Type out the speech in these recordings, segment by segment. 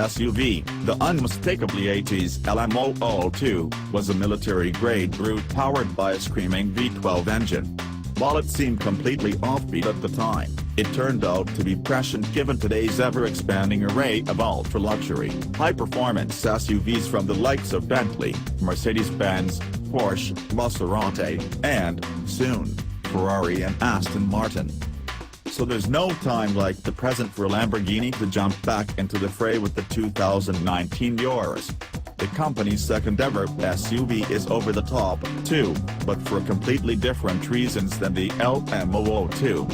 SUV, the unmistakably 80s Lambo 02, was a military-grade brute powered by a screaming V12 engine. While it seemed completely offbeat at the time, it turned out to be prescient given today's ever-expanding array of ultra-luxury, high-performance SUVs from the likes of Bentley, Mercedes-Benz, Porsche, Maserati, and, soon, Ferrari and Aston Martin. So there's no time like the present for Lamborghini to jump back into the fray with the 2019 Urus. The company's second-ever SUV is over the top, too, but for completely different reasons than the Lambo 02.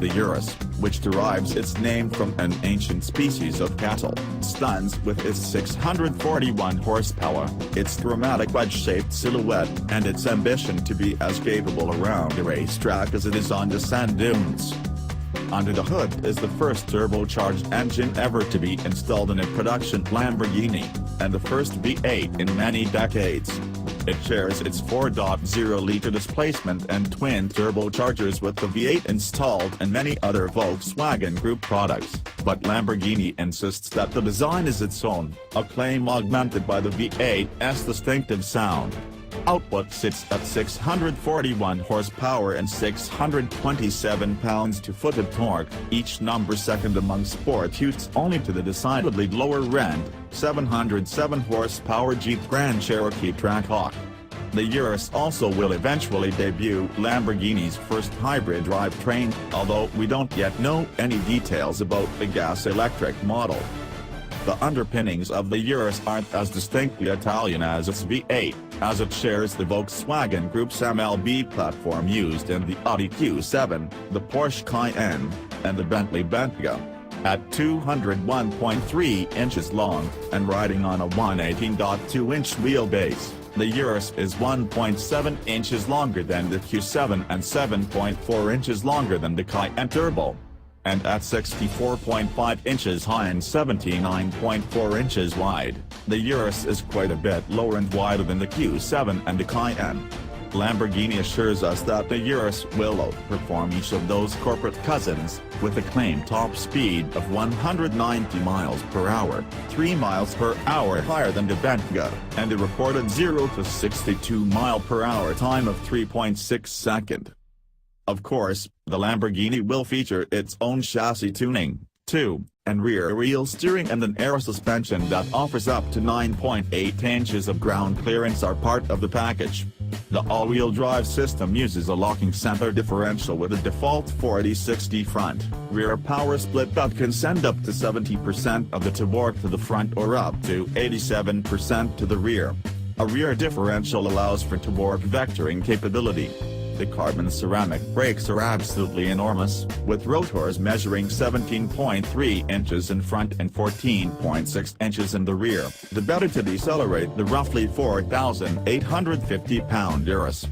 The Urus, which derives its name from an ancient species of cattle, stuns with its 641 horsepower, its dramatic wedge-shaped silhouette, and its ambition to be as capable around a racetrack as it is on the sand dunes. Under the hood is the first turbocharged engine ever to be installed in a production Lamborghini, and the first V8 in many decades. It shares its 4.0-liter displacement and twin turbochargers with the V8 installed in many other Volkswagen Group products, but Lamborghini insists that the design is its own, a claim augmented by the V8's distinctive sound. Output sits at 641 horsepower and 627 pounds-to-foot of torque, each number second among sport utes only to the decidedly lower-end, 707 horsepower Jeep Grand Cherokee Trackhawk. The Urus also will eventually debut Lamborghini's first hybrid drivetrain, although we don't yet know any details about the gas-electric model. The underpinnings of the Urus aren't as distinctly Italian as its V8, as it shares the Volkswagen Group's MLB platform used in the Audi Q7, the Porsche Cayenne, and the Bentley Bentayga. At 201.3 inches long, and riding on a 118.2-inch wheelbase, the Urus is 1.7 inches longer than the Q7 and 7.4 inches longer than the Cayenne Turbo. And at 64.5 inches high and 79.4 inches wide, the Urus is quite a bit lower and wider than the Q7 and the Cayenne. Lamborghini assures us that the Urus will outperform each of those corporate cousins, with a claimed top speed of 190 miles per hour, 3 miles per hour higher than the Bentayga, and a reported 0 to 62 mile/hour time of 3.6 seconds. Of course, the Lamborghini will feature its own chassis tuning, too, and rear-wheel steering and an aero suspension that offers up to 9.8 inches of ground clearance are part of the package. The all-wheel drive system uses a locking center differential with a default 40-60 front-rear power split that can send up to 70% of the torque to the front or up to 87% to the rear. A rear differential allows for torque vectoring capability. The carbon-ceramic brakes are absolutely enormous, with rotors measuring 17.3 inches in front and 14.6 inches in the rear, the better to decelerate the roughly 4,850-pound Urus.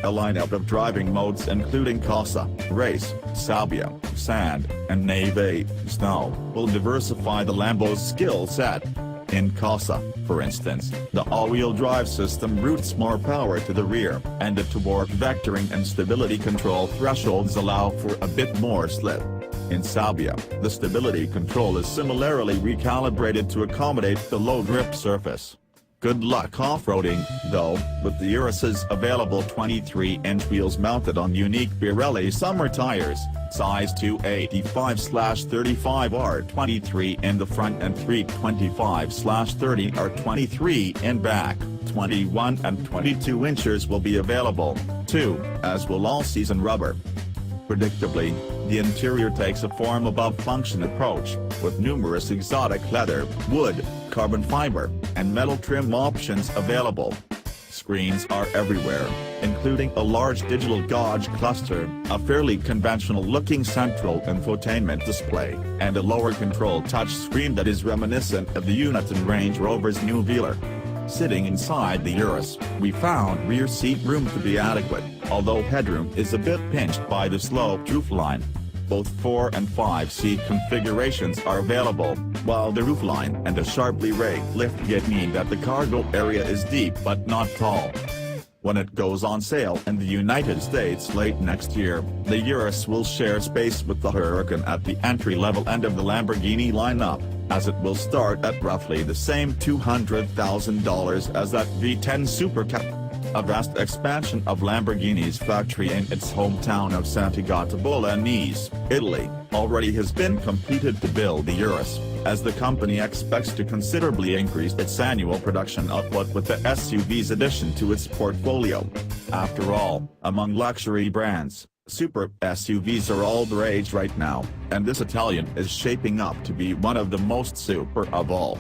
A lineup of driving modes including Casa, Race, Salvia, Sand, and Neve, Snow, will diversify the Lambo's skill set. In Casa, for instance, the all-wheel drive system routes more power to the rear, and the torque vectoring and stability control thresholds allow for a bit more slip. In Salvia, the stability control is similarly recalibrated to accommodate the low grip surface. Good luck off-roading, though, with the Urus's available 23-inch wheels mounted on unique Pirelli summer tires, size 285/35R23 in the front and 325/30R23 in back. 21 and 22 inches will be available, too, as will all-season rubber. Predictably, the interior takes a form-above-function approach, with numerous exotic leather, wood, carbon fiber, and metal trim options available. Screens are everywhere, including a large digital gauge cluster, a fairly conventional-looking central infotainment display, and a lower control touchscreen that is reminiscent of the unit in Range Rover's new Velar. Sitting inside the Urus, we found rear seat room to be adequate, although headroom is a bit pinched by the sloped roofline. Both 4 and 5 seat configurations are available, while the roofline and the sharply raised liftgate mean that the cargo area is deep but not tall. When it goes on sale in the United States late next year, the Urus will share space with the Huracan at the entry-level end of the Lamborghini lineup. as it will start at roughly the same $200,000 as that V10 supercar. A vast expansion of Lamborghini's factory in its hometown of Santiago Bolognese, Italy, already has been completed to build the Urus, as the company expects to considerably increase its annual production output with the SUV's addition to its portfolio. After all, among luxury brands, super SUVs are all the rage right now, and this Italian is shaping up to be one of the most super of all.